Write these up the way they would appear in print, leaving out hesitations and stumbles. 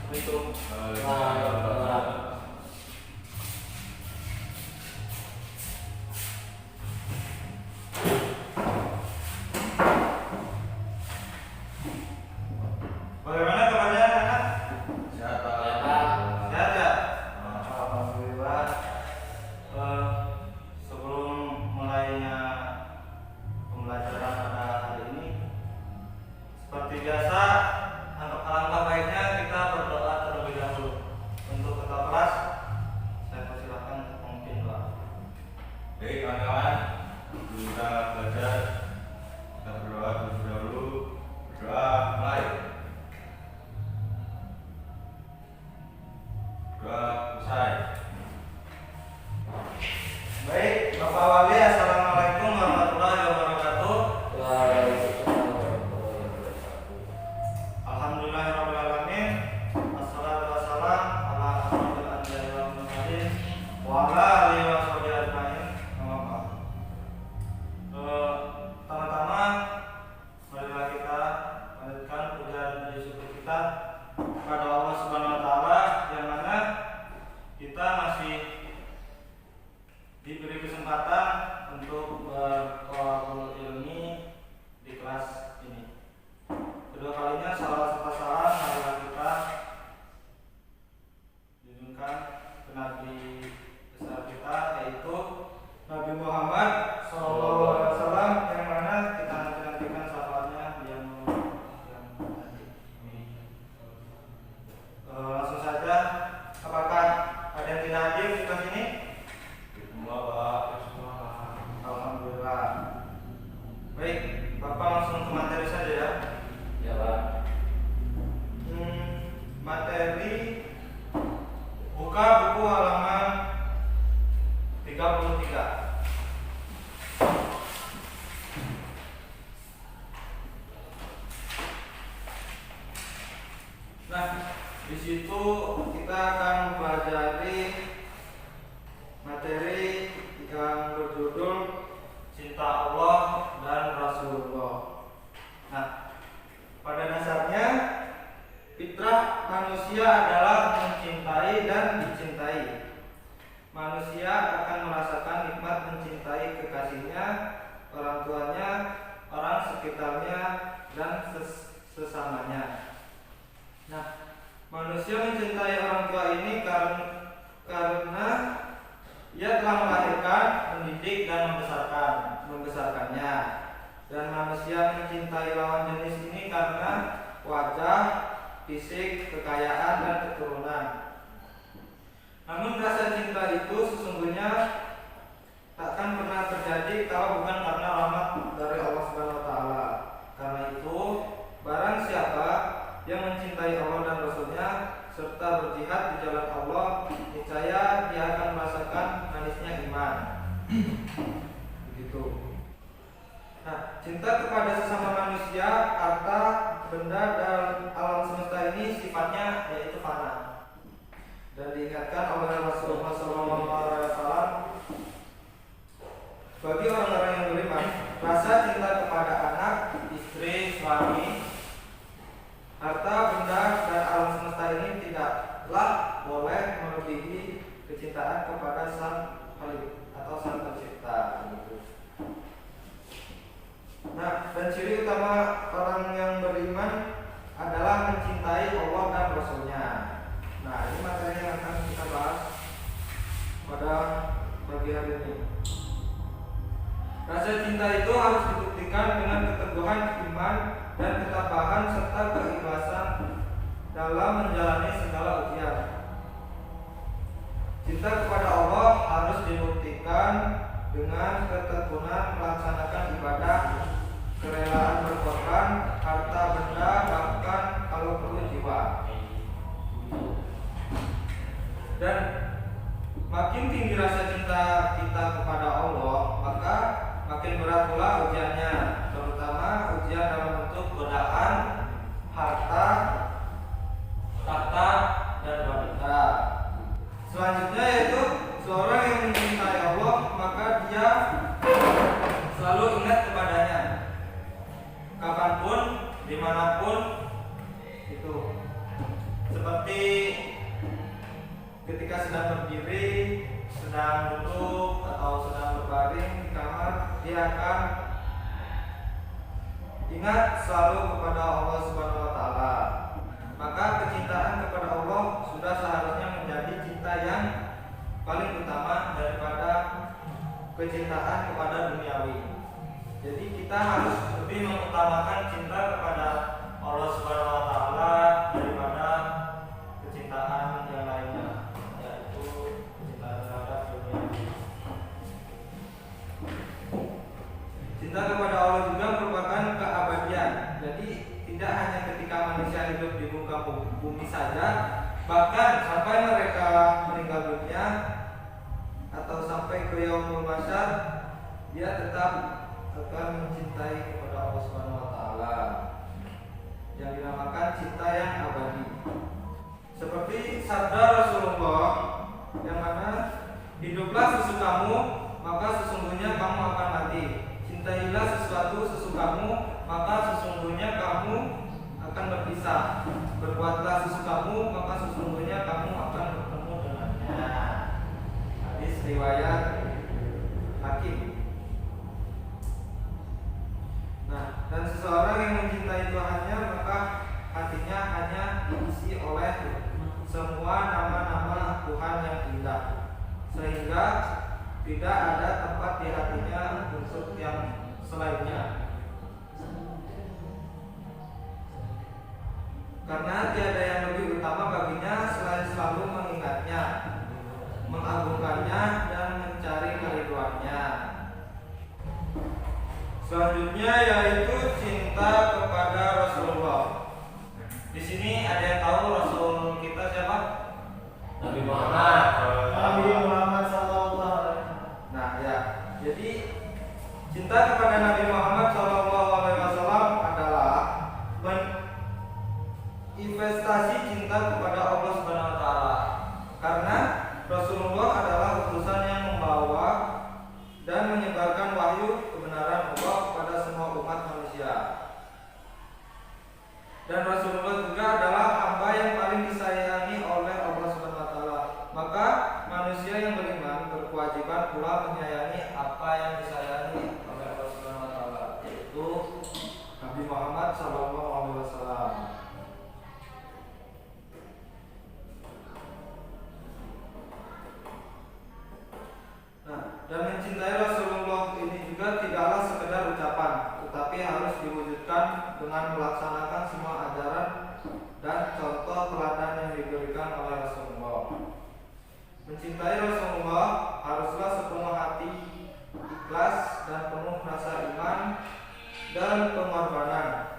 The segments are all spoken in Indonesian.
Assalamualaikum. Bagaimana kabarnya anak? Sehat Pak. Sehat ya? Alhamdulillah. Sebelum mulainya pembelajaran pada hari ini, seperti biasa, alangkah baiknya kita berdoa terlebih dahulu. Untuk ketua kelas, saya persilakan untuk memimpin doa. Baik kawan-kawan, kita belajar, kita berdoa terlebih dahulu. Berdoa mulai. Doa usai. Baik, Bapak Wali, Assalamualaikum warahmatullahi wabarakatuh. Alhamdulillahirrahmanirrahim. Assalatu wassalam ala asyrofil anbiya'i wal mursalin wa ala alihi wa sahbihi ajmain. Amma ba'd. Pertama-tama marilah kita panjatkan puja dan puji syukur kita kepada Allah Subhanahu wa taala yang mana kita masih diberi kesempatan untuk bertawabul ilmi di kelas ini. Kedua kalinya salawat serta salam marilah kita junjungkan ke Nabi besar kita, yaitu Nabi Muhammad SAW, yang mana kita nantikan syafaatnya yang nanti. Langsung saja, apakah ada yang tidak hadir di kelas ini? Semua Pak. Alhamdulillah. Baik, Bapak langsung ke materi saja ya. Ya Pak. Materi, buka buku halaman 33. Nah, di situ kita akan mempelajari materi yang berjudul Cinta Allah dan Rasulullah. Nah, pada dasarnya fitrah manusia adalah mencintai dan dicintai. Manusia akan merasakan nikmat mencintai kekasihnya, orang tuanya, orang sekitarnya, dan sesamanya. Nah, manusia mencintai orang tua ini karena ia telah melahirkan, mendidik, dan membesarkannya. Dan manusia mencintai lawan jenis ini karena wajah, fisik, kekayaan, dan keturunan. Namun rasa cinta itu sesungguhnya takkan pernah terjadi kalau bukan karena rahmat dari Allah Subhanahu wa taala. Karena itu, barang siapa yang mencintai Allah dan Rasulnya serta berjihad di jalan Allah, niscaya dia akan merasakan manisnya iman. Begitu. Nah, cinta kepada sesama manusia, harta, benda, dan alam semesta ini sifatnya yaitu fana. Dan diingatkan oleh Rasulullah SAW, bagi orang-orang yang beriman, rasa cinta kepada anak, istri, suami, harta, benda, dan alam semesta ini tidaklah boleh melebihi kecintaan kepada Sang Khalik atau Sang Pencipta. Nah, dan ciri utama orang yang beriman adalah mencintai Allah dan Rasulnya. Nah, ini materi yang akan kita bahas pada pagi hari ini. Rasa cinta itu harus dibuktikan dengan keteguhan iman dan ketabahan serta keikhlasan dalam menjalani segala ujian. Cinta kepada Allah harus dibuktikan dengan ketekunan melaksanakan ibadah, kerelaan berkorban, harta benda, bahkan kalau perlu jiwa. Dan makin tinggi rasa cinta kita kepada Allah, maka makin berat pula ujiannya, terutama ujian dalam bentuk godaan, harta, tahta, dan wanita. Selanjutnya yaitu seorang yang mencintai Allah, maka dia selalu ingat kepadanya, kapanpun, dimanapun, itu. seperti ketika sedang berdiri, sedang duduk atau sedang berbaring di kamar, dia akan ingat selalu kepada Allah Subhanahu wa taala. Maka kecintaan kepada Allah sudah seharusnya menjadi cinta yang paling utama daripada kecintaan kepada duniawi. Jadi kita harus lebih mengutamakan cinta kepada Allah Subhanahu wa taala daripada kecintaan yang lainnya, yaitu kecintaan terhadap duniawi. Cinta kepada Allah juga merupakan keabadian. Jadi tidak hanya ketika manusia hidup di muka bumi saja, bahkan sampai mereka meninggal dunia atau sampai ke yaumul mahsyar, dia tetap akan mencintai kepada Allah Subhanahu wa taala, yang dinamakan cinta yang abadi. Seperti sabda Rasulullah yang mana, hiduplah sesukamu maka sesungguhnya kamu akan mati. Cintailah sesuatu sesukamu maka sesungguhnya kamu akan berpisah. Berbuatlah sesukamu maka sesungguhnya kamu akan bertemu dengannya. Hadis riwayat Hakim. Nah, dan seseorang yang mencintai Tuhannya maka hatinya hanya diisi oleh semua nama-nama Tuhan yang indah, sehingga tidak ada tempat di hatinya untuk yang selainnya. Karena tiada yang lebih utama baginya selain selalu mengingatnya, mengagungkannya dan mencari keriduannya. Selanjutnya yaitu cinta kepada Rasulullah. Di sini ada yang tahu Rasul kita siapa? Nabi Muhammad. Nabi Muhammad sallallahu. Nah ya, jadi cinta kepada Nabi Muhammad SAW adalah investasi cinta kepada Allah Subhanahu wa taala. Karena Rasulullah adalah utusan yang membawa dan menyebarkan wahyu kebenaran Allah kepada semua umat manusia. Dan Rasulullah juga adalah hamba yang paling disayangi oleh Allah Subhanahu wa taala. Maka manusia yang beriman berkewajiban pula menyayangi apa yang disayangi oleh Allah Subhanahu wa taala, yaitu Nabi Muhammad sallallahu alaihi wasallam. Nah, dan mencintai Rasulullah ini juga tidaklah sekedar ucapan, tetapi harus diwujudkan dengan melaksanakan semua ajaran dan contoh teladan yang diberikan oleh Rasulullah. Mencintai Rasulullah haruslah sepenuh hati, ikhlas dan penuh rasa iman dan pengorbanan.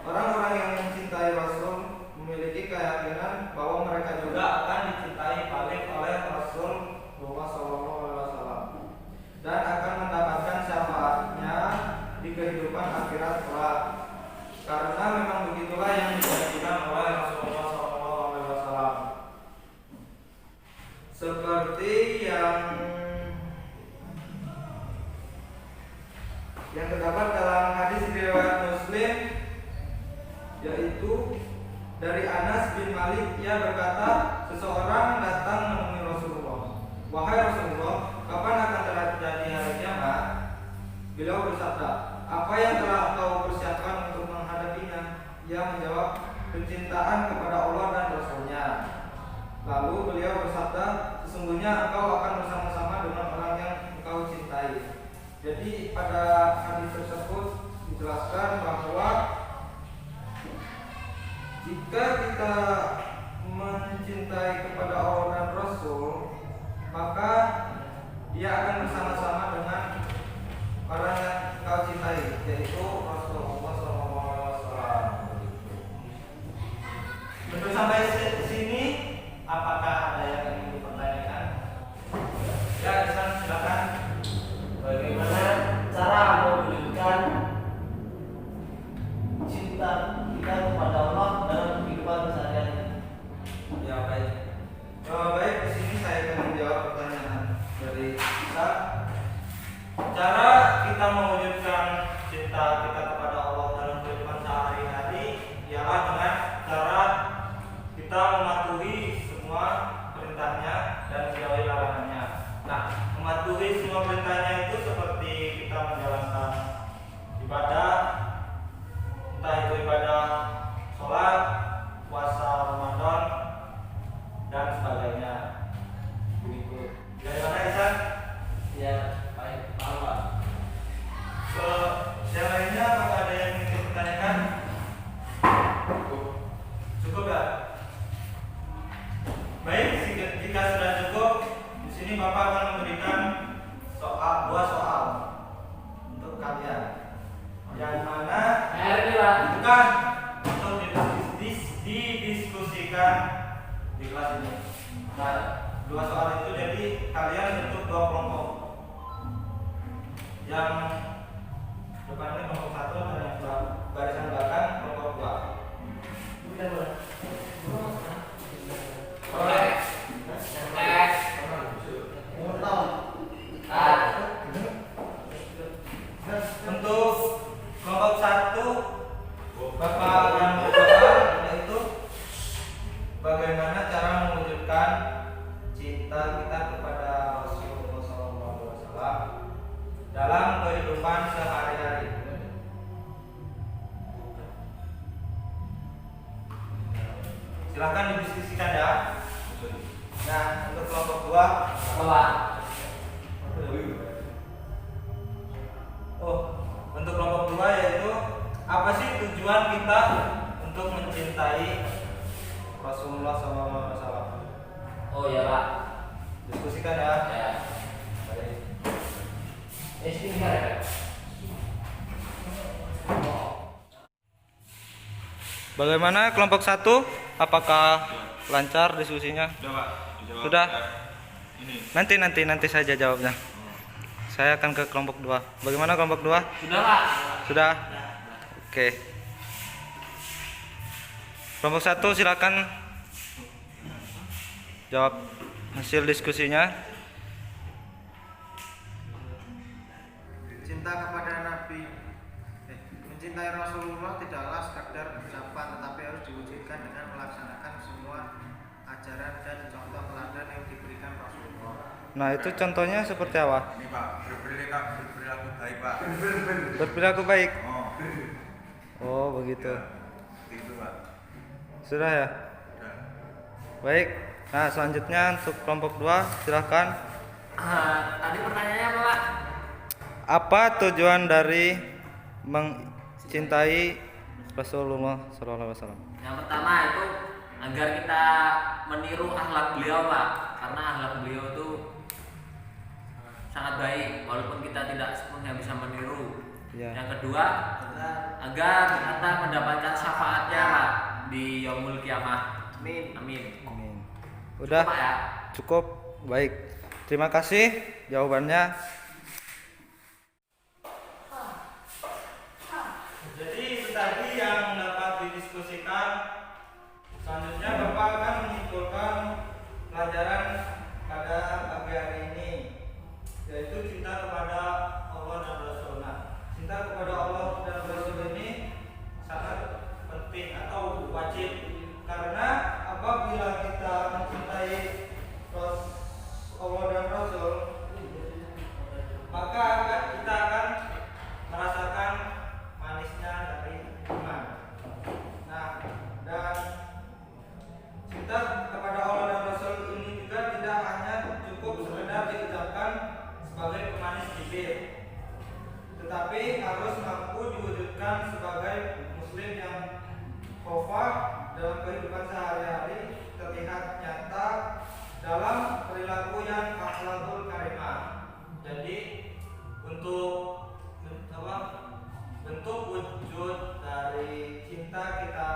Orang-orang yang mencintai Rasul memiliki keyakinan bahwa mereka juga akan dicintai balik oleh Rasulullah SAW dan akan mendapatkan syafaatnya di kehidupan akhirat kelak. Karena memang begitulah yang dijanjikan oleh Rasulullah SAW. Seperti yang terdapat dalam hadis riwayat Muslim, yaitu dari Anas bin Malik, ia berkata, seseorang datang menemui Rasulullah. Wahai Rasulullah, kapan akan terjadi hari kiamat? Beliau bersabda, apa yang telah engkau persiapkan untuk menghadapinya? Ia menjawab, kecintaan kepada Allah dan Rasulnya. Lalu beliau bersabda, sesungguhnya engkau akan bersama-sama dengan orang yang engkau cintai. Jadi pada hadis tersebut dijelaskan bahwa jika kita mencintai kepada Allah dan Rasul, maka dia akan bersama-sama dengan orang yang kau cintai, yaitu Rasulullah SAW. Untuk sampai sini, apakah ada yang ingin dipertanyakan? Ya, silakan. Bagaimana cara mewujudkan cinta kita kepada Allah dalam kehidupan sehari-hari? Ya baik. Baik, di sini saya akan menjawab pertanyaan dari Ustaz. Cara kita mewujudkan cinta kita kepada Allah dalam kehidupan sehari-hari ialah dengan Bukan untuk didiskusikan di kelas ini. Nah, 2 soal itu jadi kalian bentuk 2 kelompok. Yang depan ini kelompok 1 dan yang barisan belakang kelompok 2. Untuk kelompok 1 Bapak yang bersoal yaitu bagaimana cara mewujudkan cinta kita kepada Rasulullah SAW dalam kehidupan sehari-hari. Silahkan didiskusikan ya. Nah, untuk kelompok 2 untuk kelompok 2 yaitu apa sih tujuan kita untuk mencintai Rasulullah SAW? Oh ya Pak. Diskusikan ya. Ya. Istighfar ya. Bagaimana kelompok 1? Apakah lancar diskusinya? Sudah Pak, dijawab. Sudah? Ini. Nanti saja jawabnya. Saya akan ke kelompok 2. Bagaimana kelompok 2? Sudah Pak. Sudah? Oke. Kelompok 1 silakan jawab hasil diskusinya. Cinta kepada Nabi, mencintai Rasulullah tidaklah sekadar ucapan, tetapi harus diwujudkan dengan melaksanakan semua ajaran dan contoh teladan yang diberikan Rasulullah. Nah, itu contohnya seperti apa? Ini Pak, berperilaku baik Pak. Berperilaku baik. Oh, Oh, begitu. itu Pak. Sudah ya? Sudah. Baik. Nah, selanjutnya untuk kelompok 2 silakan. Tadi pertanyaannya apa Pak? Apa tujuan dari mencintai Rasulullah SAW? Yang pertama itu agar kita meniru akhlak beliau Pak, karena akhlak beliau itu sangat baik walaupun kita tidak sepenuhnya bisa meniru. Ya. Yang kedua agar kita mendapatkan syafaatnya Pak di yaumul kiamah. Amin. Amin. Cukup, Udah? Pak ya? Cukup. Baik. Terima kasih jawabannya. Jadi itu tadi yang dapat didiskusikan. Selanjutnya Bapak akan menyimpulkan pelajaran pada pagi hari ini, yaitu cinta kepada Allah dan Rasulnya. Cinta kepada Allah dan Rasul ini sangat penting atau wajib, karena apabila kita mencintai Allah dan Rasul, maka kita akan merasakan manisnya dari iman. Nah, dan cinta kepada Allah dan Rasul ini juga tidak hanya cukup sekedar diucapkan sebagai pemanis bibir, tetapi harus mampu diwujudkan sebagai muslim yang khofah dalam kehidupan sehari-hari, terlihat nyata dalam perilaku yang akhlakul karimah. Jadi bentuk wujud dari cinta kita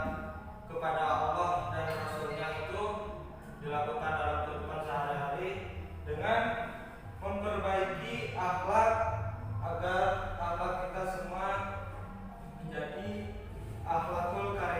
kepada Allah dan Rasulnya itu dilakukan dalam kehidupan sehari-hari dengan memperbaiki akhlak agar akhlak kita semua menjadi akhlakul karimah.